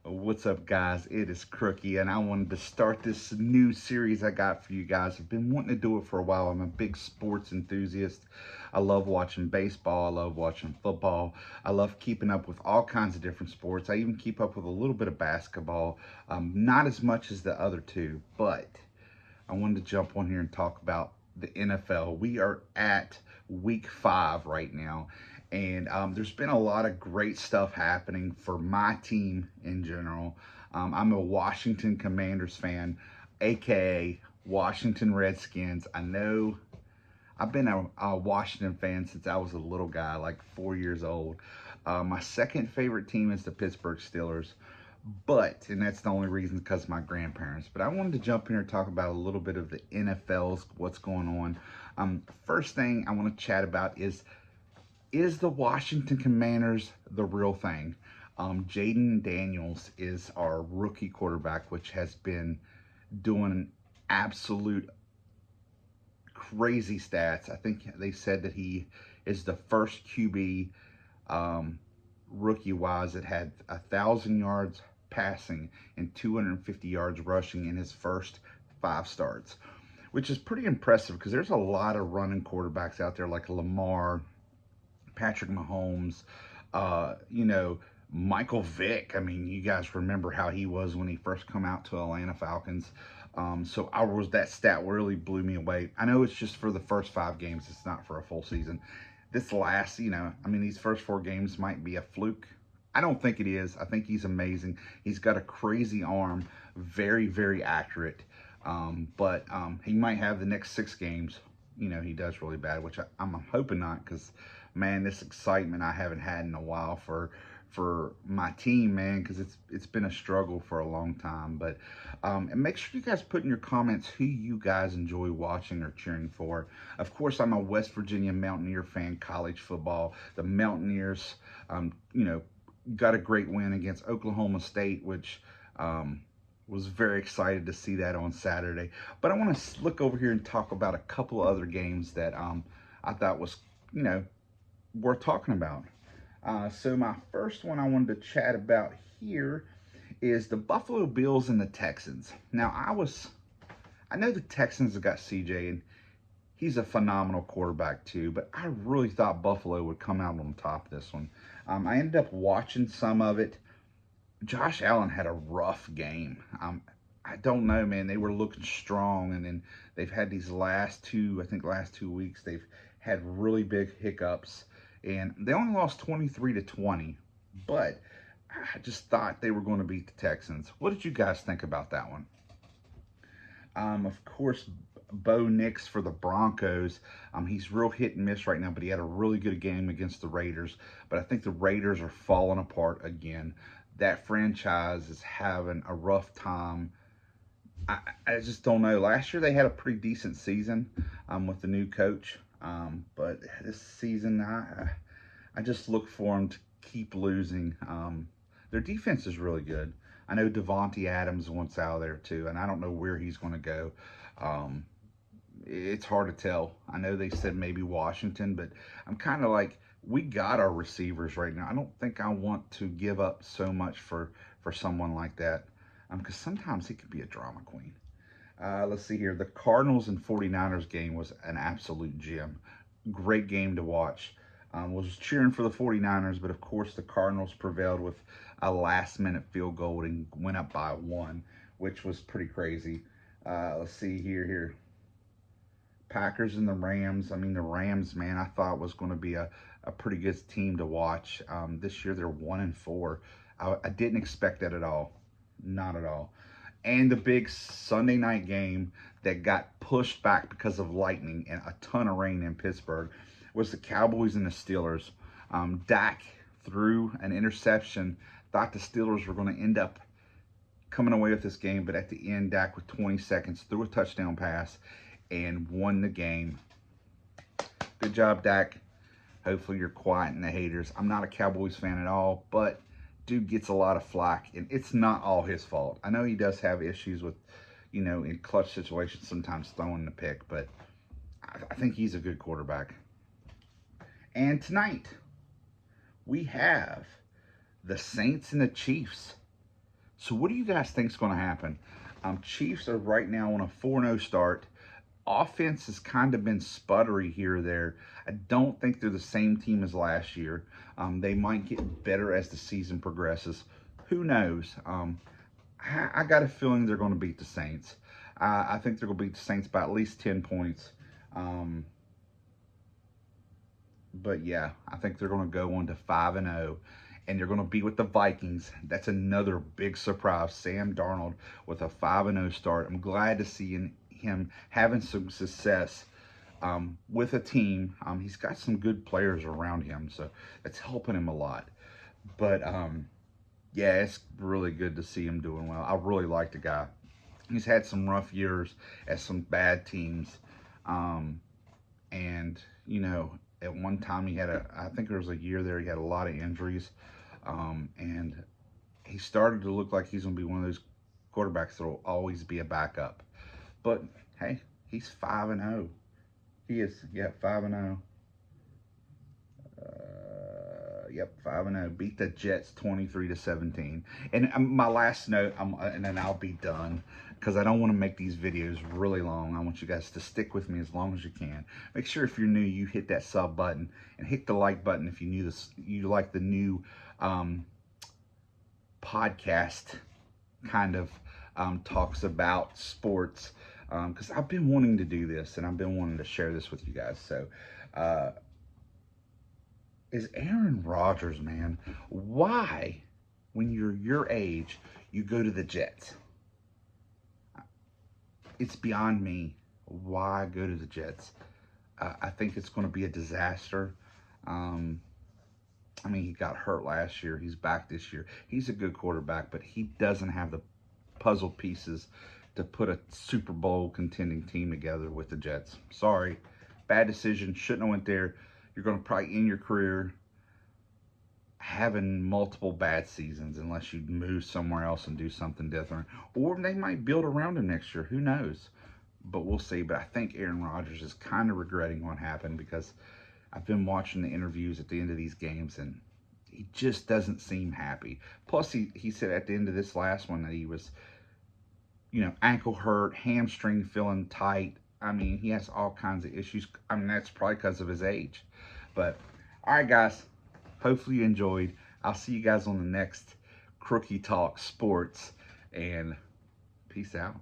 What's up, guys? It is Crookie, and I wanted to start this new series I got for you guys. I've been wanting to do it for a while. I'm a big sports enthusiast. I love watching baseball. I love watching football. I love keeping up with all kinds of different sports. I even keep up with a little bit of basketball. Not as much as the other two, but I wanted to jump on here and talk about the NFL. We are at week 5 right now, and there's been a lot of great stuff happening for my team in general. I'm a Washington Commanders fan, aka Washington Redskins. I know I've been a Washington fan since I was a little guy, like 4 years old. My second favorite team is the Pittsburgh Steelers, and that's the only reason because of my grandparents. But I wanted to jump in here and talk about a little bit of the NFL's, what's going on. First thing I want to chat about is the Washington Commanders the real thing? Jaden Daniels is our rookie quarterback, which has been doing absolute crazy stats. I think they said that he is the first QB, rookie wise, that had 1,000 yards passing and 250 yards rushing in his first 5 starts, which is pretty impressive because there's a lot of running quarterbacks out there like Lamar, Patrick Mahomes, you know, Michael Vick. I mean, you guys remember how he was when he first come out to Atlanta Falcons. So that stat really blew me away. I know it's just for the first 5 games. It's not for a full season. This last, I mean, these first 4 games might be a fluke. I don't think it is. I think he's amazing. He's got a crazy arm, very, very accurate. But he might have the next 6 games. He does really bad, which I'm hoping not, because man, this excitement I haven't had in a while for my team, man, because it's been a struggle for a long time. But and make sure you guys put in your comments who you guys enjoy watching or cheering for. Of course, I'm a West Virginia Mountaineer fan, college football. The Mountaineers, got a great win against Oklahoma State, which was very excited to see that on Saturday. But I want to look over here and talk about a couple of other games that I thought was, worth talking about. So my first one I wanted to chat about here is the Buffalo Bills and the Texans. Now I know the Texans have got CJ, and he's a phenomenal quarterback too, but I really thought Buffalo would come out on top this one. I ended up watching some of it. Josh Allen had a rough game. I don't know, man. They were looking strong, and then they've had these last 2 weeks, they've had really big hiccups, and they only lost 23-20. But I just thought they were going to beat the Texans. What did you guys think about that one? Of course, Bo Nix for the Broncos. He's real hit and miss right now, but he had a really good game against the Raiders. But I think the Raiders are falling apart again. That franchise is having a rough time. I just don't know. Last year they had a pretty decent season with the new coach, but this season I just look for them to keep losing. Their defense is really good. I know Devontae Adams wants out of there too, and I don't know where he's going to go. It's hard to tell. I know they said maybe Washington, but I'm kind of like, we got our receivers right now. I don't think I want to give up so much for someone like that, because sometimes he could be a drama queen. Let's see here. The Cardinals and 49ers game was an absolute gem. Great game to watch. Was cheering for the 49ers, but of course the Cardinals prevailed with a last-minute field goal and went up by 1, which was pretty crazy. Let's see here. Packers and the Rams. I mean, the Rams, man, I thought was going to be a pretty good team to watch. This year they're 1-4. I didn't expect that at all. Not at all. And the big Sunday night game that got pushed back because of lightning and a ton of rain in Pittsburgh was the Cowboys and the Steelers. Dak threw an interception. Thought the Steelers were going to end up coming away with this game, but at the end, Dak with 20 seconds threw a touchdown pass and won the game. Good job, Dak. Hopefully you're quieting the haters. I'm not a Cowboys fan at all, but dude gets a lot of flack, and it's not all his fault. I know he does have issues with, in clutch situations, sometimes throwing the pick, but I think he's a good quarterback. And tonight, we have the Saints and the Chiefs. So what do you guys think is going to happen? Chiefs are right now on a 4-0 start. Offense has kind of been sputtery here or there. I don't think they're the same team as last year. They might get better as the season progresses. Who knows? I got a feeling they're going to beat the Saints. I think they're going to beat the Saints by at least 10 points. But yeah, I think they're going to go on to 5-0, and they're going to be with the Vikings. That's another big surprise. Sam Darnold with a 5-0 start. I'm glad to see him having some success with a team. He's got some good players around him, so that's helping him a lot. But yeah, it's really good to see him doing well. I really like the guy. He's had some rough years at some bad teams. And, you know, at one time I think there was a year there he had a lot of injuries. And he started to look like he's going to be one of those quarterbacks that will always be a backup. But, hey, he's 5-0. He is, yeah, 5-0. Yep, 5-0. Beat the Jets 23-17. And my last note, and then I'll be done, because I don't want to make these videos really long. I want you guys to stick with me as long as you can. Make sure if you're new, you hit that sub button and hit the like button if you like the new podcast kind of talks about sports. Because I've been wanting to do this, and I've been wanting to share this with you guys. So, is Aaron Rodgers, man, why, when you're your age, you go to the Jets? It's beyond me. Why go to the Jets? I think it's going to be a disaster. I mean, he got hurt last year. He's back this year. He's a good quarterback, but he doesn't have the puzzle pieces to put a Super Bowl contending team together with the Jets. Sorry. Bad decision. Shouldn't have went there. You're going to probably end your career having multiple bad seasons unless you move somewhere else and do something different. Or they might build around him next year. Who knows? But we'll see. But I think Aaron Rodgers is kind of regretting what happened, because I've been watching the interviews at the end of these games, and he just doesn't seem happy. Plus, he said at the end of this last one that he was, you know, ankle hurt, hamstring feeling tight. I mean, he has all kinds of issues. I mean, that's probably because of his age. But, all right, guys. Hopefully you enjoyed. I'll see you guys on the next Crookie Talk Sports. And peace out.